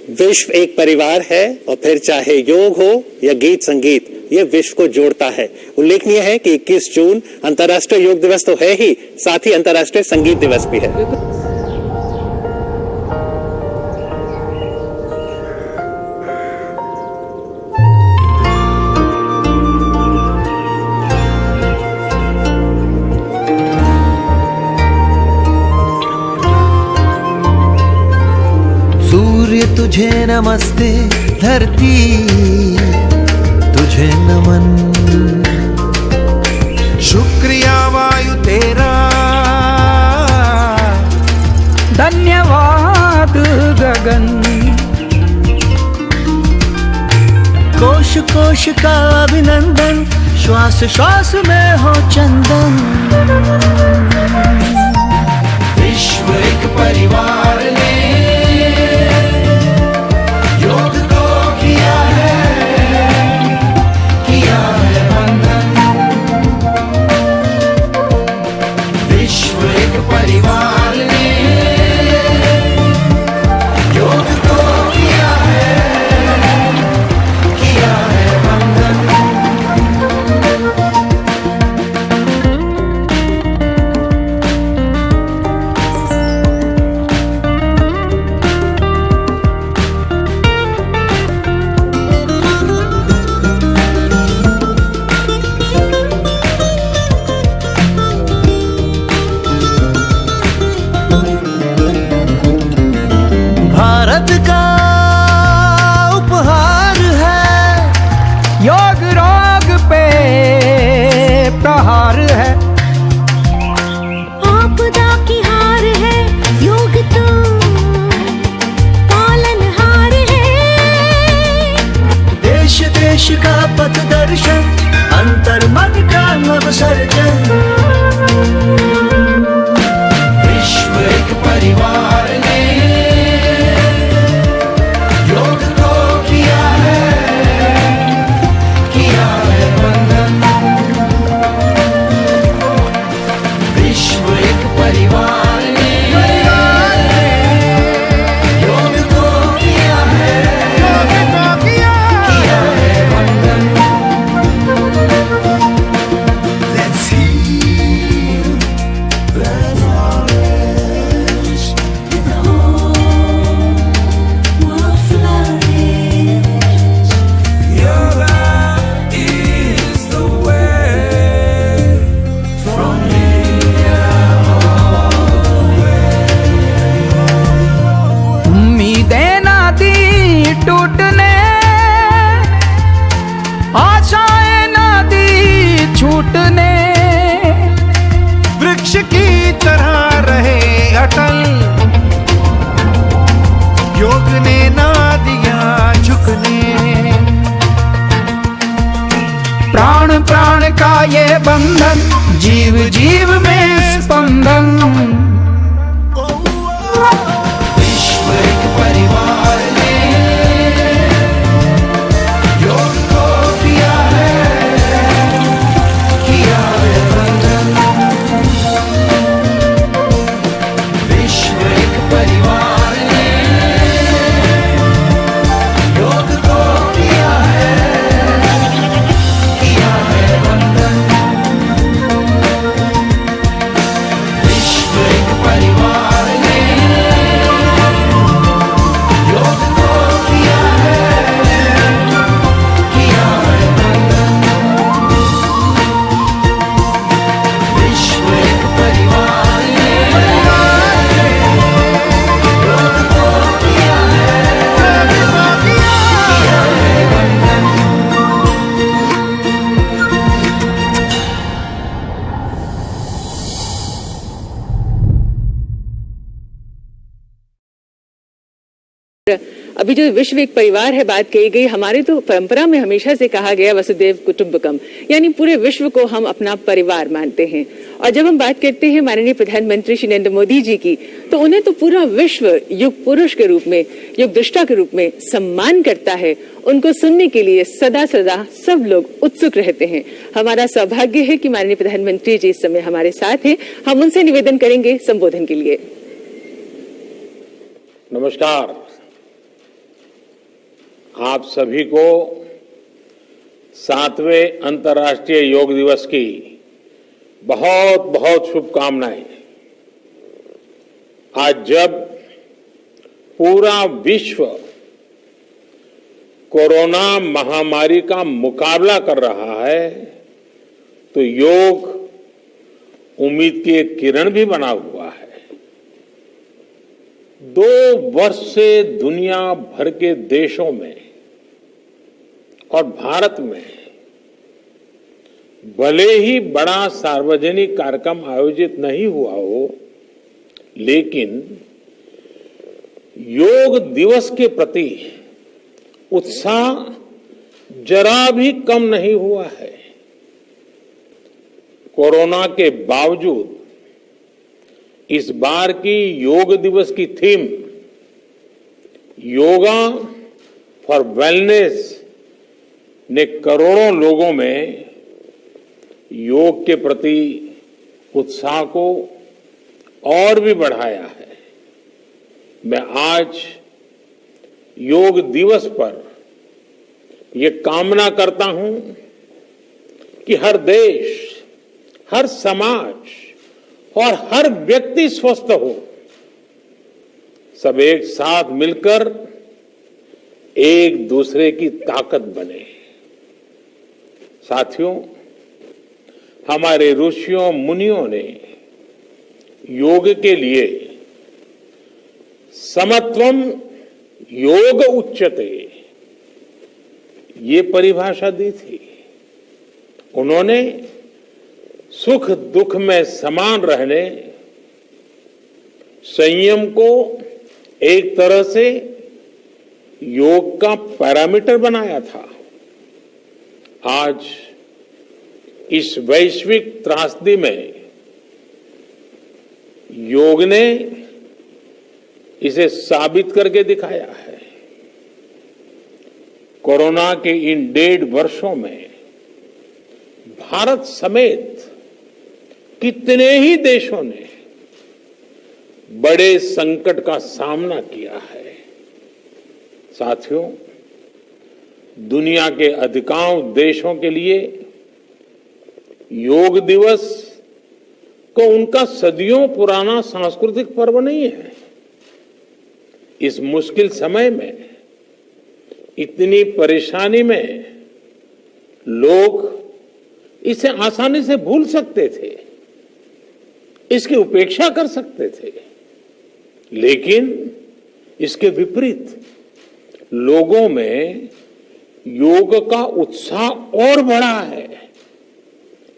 विश्व एक परिवार है और फिर चाहे योग हो या गीत संगीत, ये विश्व को जोड़ता है। उल्लेखनीय है कि 21 जून अंतर्राष्ट्रीय योग दिवस तो है ही, साथ ही अंतर्राष्ट्रीय संगीत दिवस भी है। तुझे नमस्ते धरती, तुझे नमन, शुक्रिया वायु तेरा, धन्यवाद गगन, कोश कोश का अभिनंदन, श्वास श्वास में हो चंदन। विश्व एक परिवार ने योग को किया है वंदन। विश्व एक परिवार ने योग को किया है वंदन। भारत का उपहार है योग रोग पे प्रहार है, आपदा की हार है योग तो पालनहार है। देश देश का पथ दर्शन, अंतर मन का नव सर्जन। विश्व एक परिवार ने योग को किया है वंदन। विश्व एक परिवार ने योग को किया है वंदन। Let's heal the forest in the home will flourish. Yoga is the way from उम्मीदें ना दी टूटने, आशाएं ना दी छूटने, वृक्ष की तरह रहे अटल, योग ने ना दिया झुकने। प्राण प्राण का ये बंधन, जीव जीव में स्पंदन। विश्व एक परिवार ने योग को किया है वंदन। विश्व एक परिवार ने योग को किया है वंदन। विश्व एक परिवार ने योग को किया है वंदन। विश्व एक परिवार ने योग को किया है वंदन। अभी जो विश्व एक परिवार है बात कही गई, हमारे तो परंपरा में हमेशा से कहा गया वसुदेव कुटुंबकम, यानी पूरे विश्व को हम अपना परिवार मानते हैं। और जब हम बात करते हैं माननीय प्रधानमंत्री श्री नरेंद्र मोदी जी की, तो उन्हें तो पूरा विश्व युग पुरुष के रूप में, युग दृष्टा के रूप में सम्मान करता है। उनको सुनने के लिए सदा सदा सब लोग उत्सुक रहते हैं। हमारा सौभाग्य है कि माननीय प्रधानमंत्री जी इस समय हमारे साथ हैं। हम उनसे निवेदन करेंगे संबोधन के लिए। नमस्कार। आप सभी को 7वें अंतर्राष्ट्रीय योग दिवस की बहुत बहुत शुभकामनाएं। आज जब पूरा विश्व कोरोना महामारी का मुकाबला कर रहा है तो योग उम्मीद की एक किरण भी बना हुआ है। 2 वर्ष से दुनिया भर के देशों में और भारत में भले ही बड़ा सार्वजनिक कार्यक्रम आयोजित नहीं हुआ हो, लेकिन योग दिवस के प्रति उत्साह जरा भी कम नहीं हुआ है। कोरोना के बावजूद इस बार की योग दिवस की थीम योगा फॉर वेलनेस ने करोड़ों लोगों में योग के प्रति उत्साह को और भी बढ़ाया है। मैं आज योग दिवस पर यह कामना करता हूं कि हर देश, हर समाज और हर व्यक्ति स्वस्थ हो, सब एक साथ मिलकर एक दूसरे की ताकत बने। साथियों, हमारे ऋषियों मुनियों ने योग के लिए समत्वम योग उच्यते ये परिभाषा दी थी। उन्होंने सुख दुख में समान रहने, संयम को एक तरह से योग का पैरामीटर बनाया था। आज इस वैश्विक त्रासदी में योग ने इसे साबित करके दिखाया है। कोरोना के इन 1.5 वर्षों में भारत समेत कितने ही देशों ने बड़े संकट का सामना किया है। साथियों, दुनिया के अधिकांश देशों के लिए योग दिवस को उनका सदियों पुराना सांस्कृतिक पर्व नहीं है। इस मुश्किल समय में, इतनी परेशानी में लोग इसे आसानी से भूल सकते थे, इसकी उपेक्षा कर सकते थे, लेकिन इसके विपरीत लोगों में योग का उत्साह और बढ़ा है,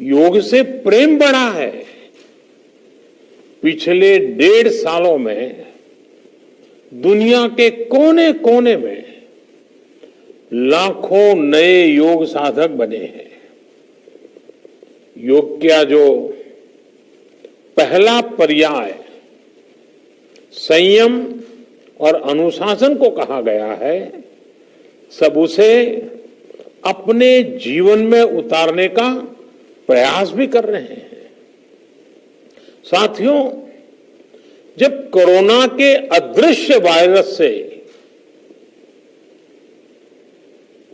योग से प्रेम बढ़ा है। पिछले 1.5 सालों में दुनिया के कोने कोने में लाखों नए योग साधक बने हैं। योग का जो पहला पर्याय संयम और अनुशासन को कहा गया है, सब उसे अपने जीवन में उतारने का प्रयास भी कर रहे हैं। साथियों, जब कोरोना के अदृश्य वायरस से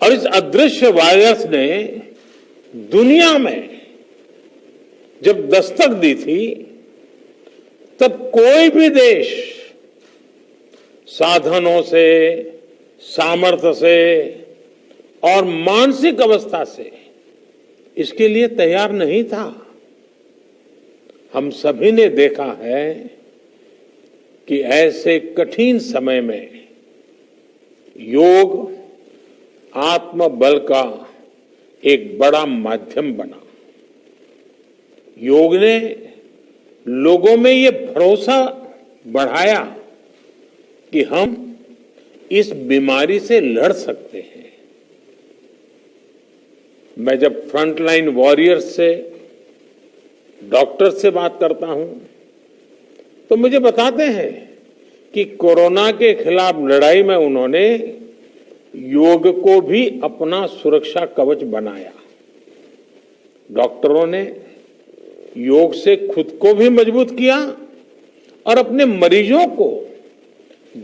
और इस अदृश्य वायरस ने दुनिया में जब दस्तक दी थी, तब कोई भी देश साधनों से, सामर्थ्य से और मानसिक अवस्था से इसके लिए तैयार नहीं था। हम सभी ने देखा है कि ऐसे कठिन समय में योग आत्मबल का एक बड़ा माध्यम बना। योग ने लोगों में ये भरोसा बढ़ाया कि हम इस बीमारी से लड़ सकते हैं। मैं जब फ्रंटलाइन वॉरियर्स से, डॉक्टर से बात करता हूं, तो मुझे बताते हैं कि कोरोना के खिलाफ लड़ाई में उन्होंने योग को भी अपना सुरक्षा कवच बनाया। डॉक्टरों ने योग से खुद को भी मजबूत किया और अपने मरीजों को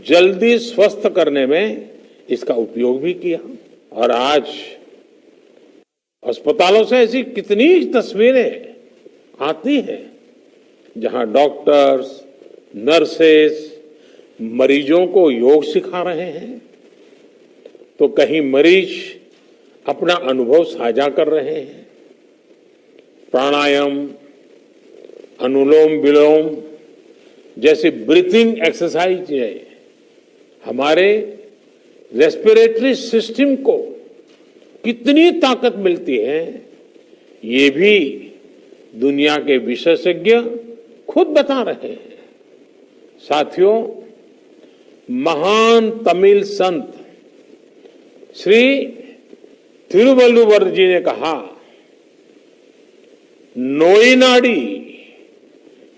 जल्दी स्वस्थ करने में इसका उपयोग भी किया और आज अस्पतालों से ऐसी कितनी तस्वीरें आती हैं जहां डॉक्टर्स, नर्सेस मरीजों को योग सिखा रहे हैं, तो कहीं मरीज अपना अनुभव साझा कर रहे हैं। प्राणायाम, अनुलोम विलोम जैसी ब्रीथिंग एक्सरसाइज हमारे रेस्पिरेटरी सिस्टम को कितनी ताकत मिलती है, ये भी दुनिया के विशेषज्ञ खुद बता रहे हैं। साथियों, महान तमिल संत श्री तिरुवल्लुवर जी ने कहा, नोई नाडी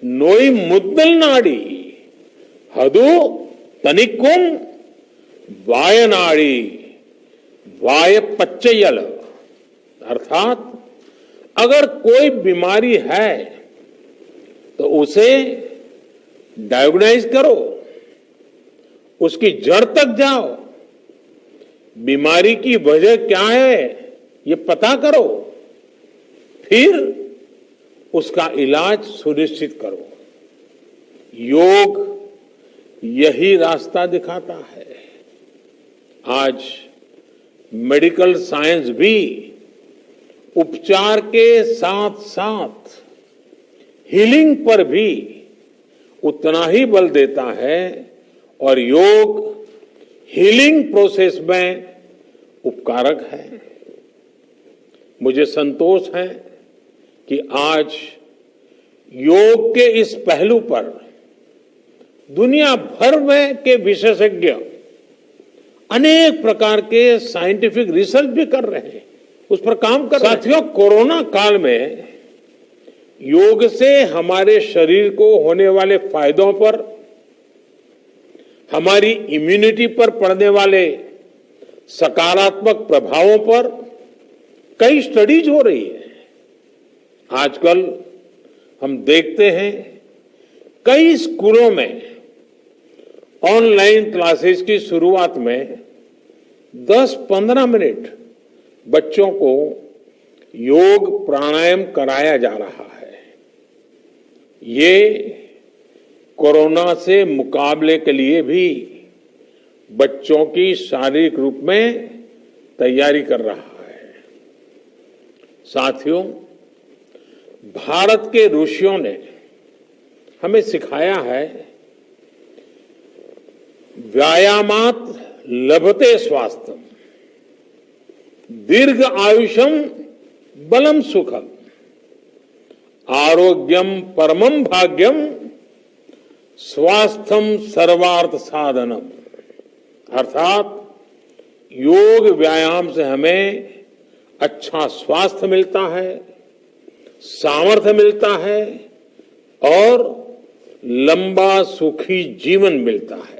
नोई मुद्दल नाडी हदु तनिकुम वायनाड़ी वाय पच्चयल, अर्थात अगर कोई बीमारी है तो उसे डायग्नोज करो, उसकी जड़ तक जाओ, बीमारी की वजह क्या है ये पता करो, फिर उसका इलाज सुनिश्चित करो। योग यही रास्ता दिखाता है। आज मेडिकल साइंस भी उपचार के साथ साथ हीलिंग पर भी उतना ही बल देता है और योग हीलिंग प्रोसेस में उपकारक है। मुझे संतोष है कि आज योग के इस पहलू पर दुनिया भर में के विशेषज्ञ अनेक प्रकार के साइंटिफिक रिसर्च भी कर रहे हैं, उस पर काम कर रहे हैं। साथियों, कोरोना काल में योग से हमारे शरीर को होने वाले फायदों पर, हमारी इम्यूनिटी पर पड़ने वाले सकारात्मक प्रभावों पर कई स्टडीज हो रही है। आजकल हम देखते हैं कई स्कूलों में ऑनलाइन क्लासेस की शुरुआत में 10-15 मिनट बच्चों को योग प्राणायाम कराया जा रहा है। ये कोरोना से मुकाबले के लिए भी बच्चों की शारीरिक रूप में तैयारी कर रहा है। साथियों, भारत के ऋषियों ने हमें सिखाया है, व्यायामात लभते स्वास्थ्यम, दीर्घ आयुषम बलम सुखम, आरोग्यम परमम भाग्यम, स्वास्थ्यम सर्वार्थ साधनम। अर्थात योग व्यायाम से हमें अच्छा स्वास्थ्य मिलता है, सामर्थ्य मिलता है और लंबा सुखी जीवन मिलता है।